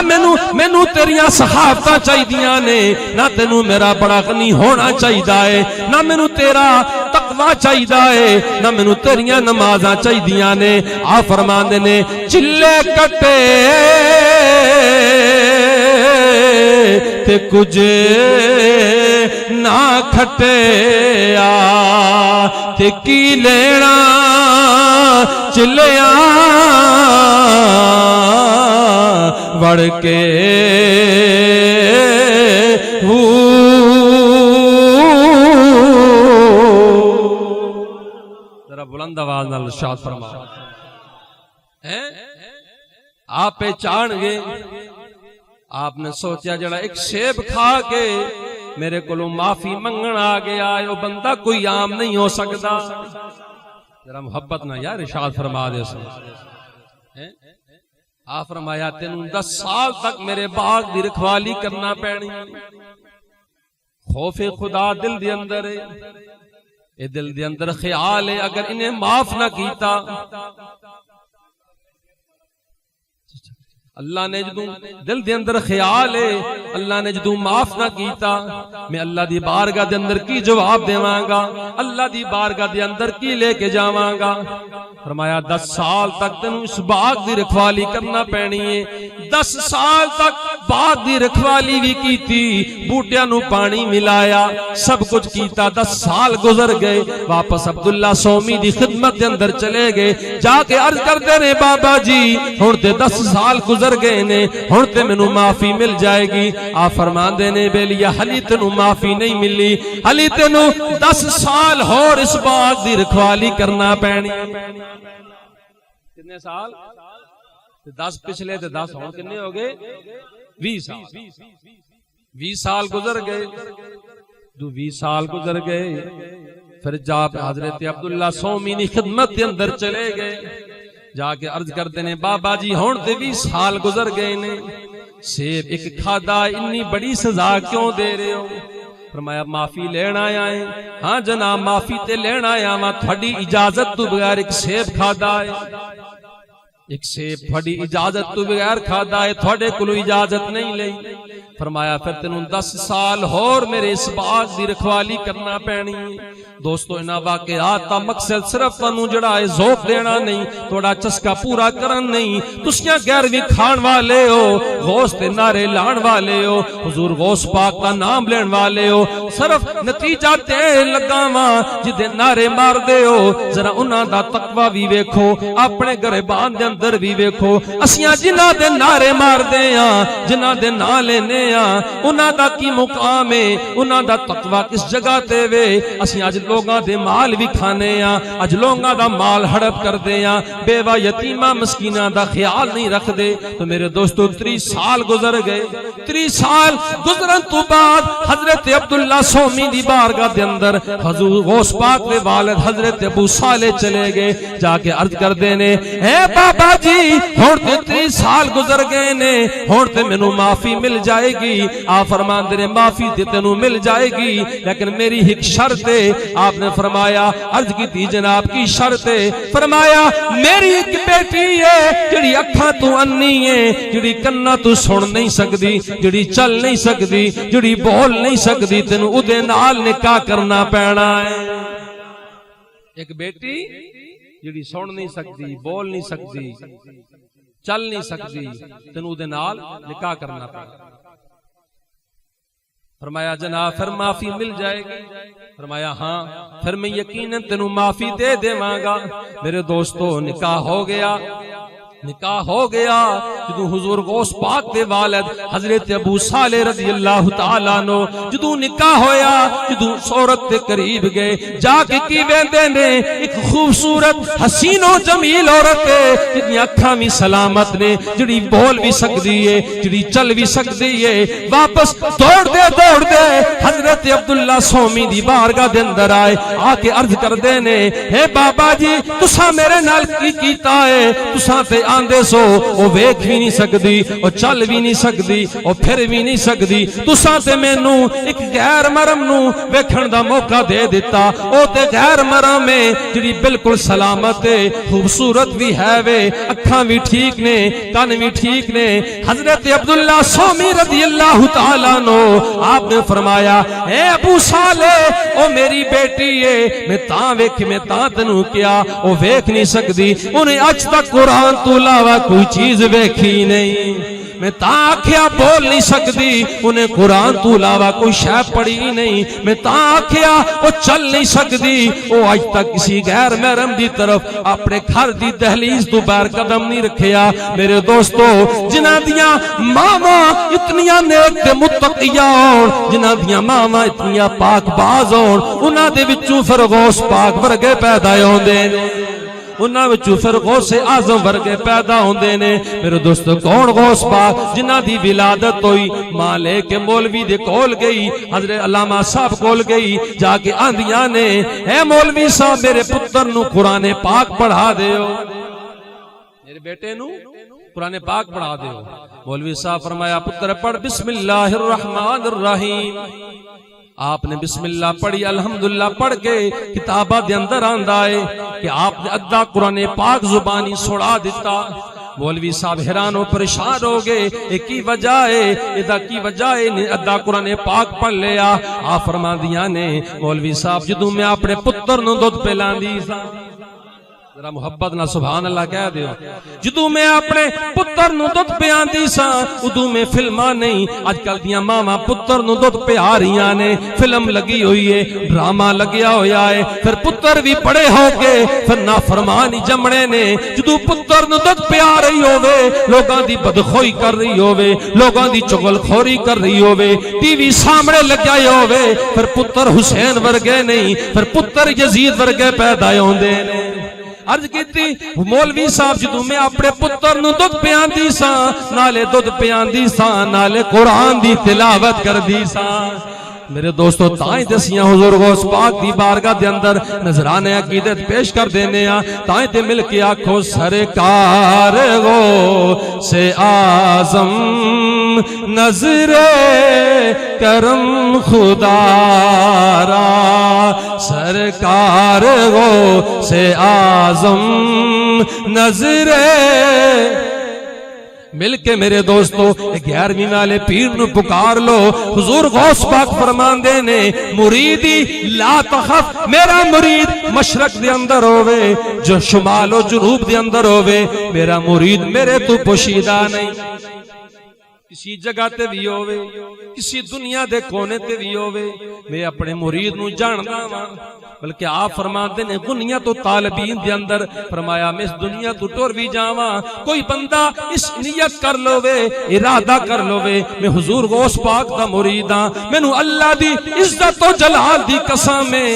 Speaker 1: مینوں تیریاں صحافتاں چاہیدیاں نے, نہ تینوں میرا بڑا غنی ہونا چاہیدا ہے, نہ مینوں تیرا تقوی چاہیدا ہے, نہ مینوں تیریاں نمازاں چاہیدیاں نے. آ فرماندے نے چلے کٹے تے کچھ نہ کھٹیا, تے کی لینا چلیاں وڑ کے ذرا بلند آواز نال ارشاد فرما. آپ پہچان گئے, آپ نے سوچا جڑا ایک سیب کھا کے میرے کولوں معافی منگن آ گیا ہے, وہ بندہ کوئی عام نہیں ہو سکتا. ذرا محبت نہ یار ارشاد فرما دے. آپ فرمایا تینوں 10 سال تک میرے باغ دی رکھوالی کرنا پینی. خوف خدا دل دے اندر ہے, اے دل دے اندر خیال ہے اگر انہیں معاف نہ کیتا, اللہ نے جدوں دل دے اندر خیال ہے اللہ نے جدوں معاف نہ کیتا, میں اللہ دی بارگاہ دے اندر کی جواب دیواں گا, اللہ دی بارگاہ دے اندر کی لے کے جاواں گا. فرمایا 10 سال تک تینوں اس باغ دی رکھوالی کرنا پینی ہے. 10 سال تک باغ دی رکھوالی بھی کیتی, بوٹیاں نو پانی ملایا, سب کچھ کیتا. 10 سال گزر گئے, واپس عبداللہ سومی دی خدمت دے اندر چلے گئے, جا کے عرض کرتے نے بابا جی ہن تے 10 سال گزر گئے نے, ہن تے مینوں معافی مل جائے گی. آپ فرماندے نے بیلیا ہلی تینوں معافی نہیں ملی, ہلی تینوں 10 سال ہور اس باغ دی رکھوالی کرنا پینی. کتنے سال؟ 10 پچھلے تے 10 ہون کتنے ہو گئے؟ 20 سال. 20 سال گزر گئے. جو 20 سال گزر گئے پھر جا حضرت عبداللہ سومی نے خدمت کے اندر چلے گئے, جا کے عرض کرتے نے بابا جی ہون تے 20 سال گزر گئے نے, سیب ایک کھادا اتنی بڑی سزا کیوں دے رہے ہو؟ فرمایا معافی لینا آیا ہے. ہاں جناب معافی تے لینا آیا ہاں, تھوڑی اجازت تو بغیر ایک سیب کھادا ہے, ایک سیب تھوڑی اجازت تو بغیر کھادا ہے, تھوڑے کلو اجازت نہیں لئی. فرمایا پھر تینوں 10 سال ہور میرے اس باغ دی رکھوالی کرنا پینی. دوستو انہاں واقعات دا مقصد صرف تانوں جڑا ہے ذوق دینا نہیں, تھوڑا چسکا پورا کرن نہیں. تسیاں گیرویں کھان والے ہو, غوث تے نعرے لان والے ہو, حضور غوث پاک دا نام لین والے ہو, صرف نتیجہ تے لگاواں جدے نعرے مار دے ہو. ذرا انہاں دا تقوی بھی ویکھو, اپنے گریبان دے اندر بھی ویکھو. اسیاں جنہاں دے نعرے مار دے ہاں, جنہاں دے نام لینے ہاں, انہاں دا کی مقام ہے, انہاں دا تقوی کس جگہ تے وے. اسیاں اج لوگاں دے مال بھی کھانے ہاں, اج لوگاں دا مال ہڑپ کر دے ہاں, بیوہ یتیماں مسکیناں دا خیال نہیں رکھ دے. تو میرے دوستو 30 سال گزر گئے. 30 سال گزرن تو بعد حضرت عبداللہ سومی دی بارگاہ دے اندر حضور غوث پاک دے والد حضرت ابو صالح چلے گئے, جا کے عرض کر دینے اے بابا جی ہون تے 30 سال گزر گئے نے, ہون تے مینوں معافی مل جائے گی. آپ فرماندے نے معافی تے تینوں مل جائے گی, لیکن میری ایک شرط ہے. آپ نے فرمایا عرض کی تھی جناب کی شرط ہے؟ فرمایا میری ایک بیٹی ہے جڑی اکھاں تو انی ہے, جڑی کنا تو سن نہیں سکدی, جڑی چل نہیں سکدی, جڑی بول نہیں سکدی, تینوں اودے نال نکاح کرنا پینا ہے. ایک بیٹی جڑی سن نہیں سکدی, بول نہیں سکدی, چل نہیں سکدی, تینوں اودے نال نکاح کرنا پینا. فرمایا جناب پھر معافی مل جائے گی؟ فرمایا ہاں, پھر میں یقیناً تینوں معافی دے دیواں گا. میرے دوستو نکاح ہو گیا. نکاح ہو گیا جدو حضور غوث پاک دے والد حضرت ابو صالح رضی اللہ تعالیٰ عنہ جدو نکاح ہویا جدو عورت دے قریب گئے جا کے کی ویندے نے ایک خوبصورت حسین و جمیل عورت ہے جتنی اکھاں بھی سلامت نے جڑی بول بھی سکتی ہے جڑی چل بھی سکتی ہے واپس دوڑ دے حضرت عبداللہ سومی دی بارگاہ دے اندر آئے آ کے عرض کر دے نے اے بابا جی تساں میرے نال کی کیتا ہے تساں تے آندے سو او ویکھ بھی نہیں سکدی او چل بھی نہیں سکدی او پھر بھی نہیں سکدی تساں تے مینوں ایک غیر محرم نو ویکھن دا موقع دے دیتا او تے غیر محرم ہے جڑی بالکل سلامت ہے خوبصورت بھی ہے وے اکھاں بھی ٹھیک نے کان بھی ٹھیک نے حضرت عبداللہ سومی رضی اللہ تعالیٰ عنہ آپ نے فرمایا اے ابو صالح او میری بیٹی ہے میں تاں ویکھ میں تاں تینوں کیا او ویکھ نہیں سکدی انہیں اج تک قرآن تو علاوہ کوئی چیز ویکھی نہیں میں تا آکھیا بول نہیں سکتی انہیں قرآن تو علاوہ کوئی شے پڑھی نہیں میں تا آکھیا وہ چل نہیں سکتی وہ آج تک کسی غیر محرم دی طرف اپنے گھر دی دہلیز تو باہر قدم نہیں رکھیا میرے دوستو جنہاں دیاں ماما اتنیاں نیک تے متقیاں ہون جنہاں دیاں ماما اتنیاں پاک باز ہون انہاں دے وچوں پھر غوث پاک ورگے پیدا ہوندے نے انہاں وچوں پھر غوث اعظم ورگے پیدا ہوندے نے میرے دوستو کون غوث پاک جنہاں دی ولادت ہوئی ماں لے کے مولوی دے کول گئی حضرت علامہ صاحب کول گئی جا کے آندیاں نے اے مولوی صاحب میرے پتر نو قرآن پاک پڑھا دیو میرے بیٹے نو قرآن پاک پڑھا دیو مولوی صاحب فرمایا پتر پڑھ بسم اللہ الرحمن الرحیم آپ نے بسم اللہ پڑھی الحمدللہ پڑھ کے کتابہ دے اندر آندائے کہ آپ نے ادھا قرآن پاک زبانی سڑا دیتا مولوی صاحب حیران و پریشان ہو گئے ایک کی وجہ ہے ادھا کی وجہ ہے ادھا قرآن پاک پڑھ لیا آپ فرما دیا نے مولوی صاحب جدوں میں اپنے پتر نو دودھ پلان دی ذرا محبت نہ سبحان اللہ کہہ دیو جدوں میں اپنے پتر نو دودھ پیان دی سا ادوں میں فلماں نہیں اج کل دیاں ماما پتر نو دودھ پیا رہیاں نے فلم لگی ہوئی ہے ڈرامہ لگیا ہویا ہے پھر پتر بھی بڑے ہو کے پھر نافرمانی جمنے نے جدوں پتر نو دودھ پیا رہی ہووے لوگاں دی بدخوئی کر رہی ہووے لوگاں دی چغل خوری کر رہی ہووے ٹی وی سامنے لگیا ہووے پھر پتر حسین ورگے نہیں پھر پتر یزید ورگے پیدا ہوندے نے عرض کیتی مولوی صاحب جدوں میں اپنے پتر نو دودھ پیان دی سا نالے دودھ پیان دی سا نالے قرآن دی تلاوت کر دی سا میرے دوستو تائیں دسیاں حضور غوث پاک دی بارگاہ دے اندر نظرانے عقیدت پیش کر دینے تائیں تے مل کے آکھو سرکار غوث اعظم نظر کرم خدا را سرکار غوث اعظم نظر مل کے میرے دوستو 11ویں والے پیر نو پکار لو حضور غوث پاک فرمان دے نے مریدی لا تخف میرا مرید مشرق دے اندر ہووے جو شمال و جنوب دے اندر ہووے میرا مرید میرے تو پوشیدہ نہیں کسی جگہ تے بھی ہووے کسی دنیا دے کونے تے بھی ہووے میں اپنے مرید نو جاندا وا بلکہ آپ فرماتے ہیں دنیا تو طالبین دے اندر فرمایا میں اس دنیا تو ٹور بھی جاواں کوئی بندہ اس نیت کر لوے ارادہ کر لوے میں حضور غوث پاک دا مرید ہاں مینوں اللہ دی عزت و جلال دی قسم ہے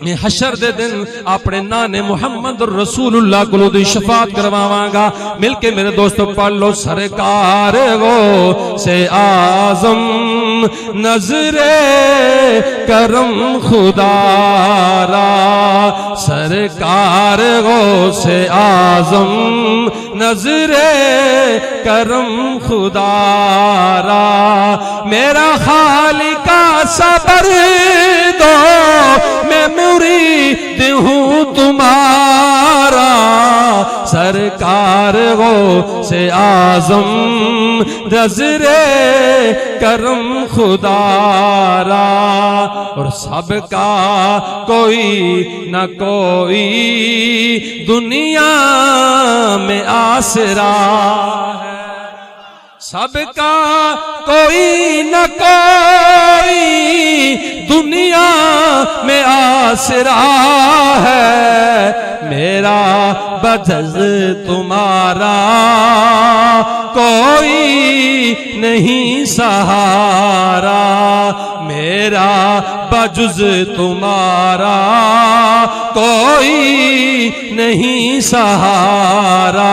Speaker 1: میں حشر دے دن اپنے نانے محمد رسول اللہ کو دی شفاعت کرواواں گا مل کے میرے دوستو پڑھ لو سرکار غوث اعظم نظر کرم خدا را سرکار غوث اعظم نظر کرم خدا را میرا خالق صبر دو میں مرید ہوں تمہارا سرکار غوث اعظم نظر کرم خدا را اور سب کا کوئی نہ کوئی دنیا میں آسرا ہے سب کا کوئی نہ کوئی دنیا میں آسرا ہے میرا بجز تمہارا کوئی نہیں سہارا، میرا بجز تمہارا کوئی نہیں سہارا،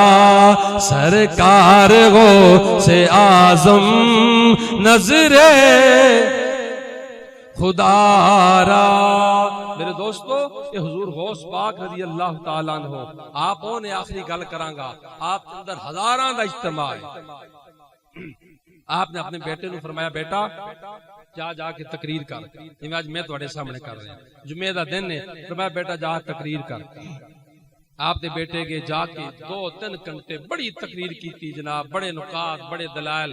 Speaker 1: سرکار غوث اعظم نظر خدا را۔ میرے دوستو، یہ حضور غوث پاک رضی اللہ تعالیٰ عنہ آپ نے آخری گل کرانگا، آپ کے اندر ہزاراں دا اجتماع ہے۔ آپ نے اپنے بیٹے نے فرمایا بیٹا جا کے تقریر کر، یہ آج میں تواڈے سامنے کر رہا ہوں، جمعے دا دن ہے، فرمایا بیٹا جا تقریر کر۔ آپ نے بیٹے کے جا کے 2-3 گھنٹے بڑی تقریر کی جناب، بڑے نکات، بڑے دلائل،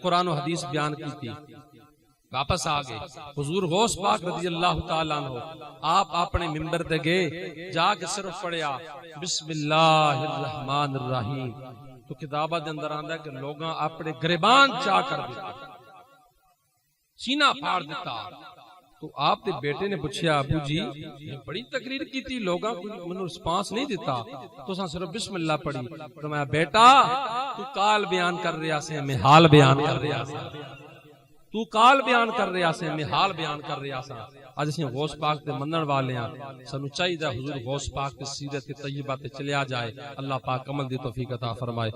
Speaker 1: قرآن و حدیث بیان کی، واپس آگئے۔ حضور غوث پاک رضی اللہ تعالیٰ عنہ آپ اپنے ممبر تے گئے، جا کے صرف پڑھیا بسم اللہ الرحمن الرحیم، تو کتابہ دے اندر آندہ ہے کہ لوگاں اپنے گریبان چاہ کر دیتا، سینہ پھاڑ دیتا۔ تو آپ نے بیٹے نے پوچھا ابو جی یہ بڑی تقریر کی تھی، لوگاں کو رسپانس نہیں دیتا، تو سن صرف بسم اللہ پڑھی۔ تو میں بیٹا تو کال بیان کر رہا سے، میں حال بیان کر رہا سے، تو کال بیان کر رہا سے، میں حال بیان کر رہا سا۔ آج اسے غوث پاک دے منن والے ہیں، سنو چاہیے حضور غوث پاک کی سیرت طیبہ تے چلیا جائے۔ اللہ پاک عمل دی توفیق عطا فرمائے۔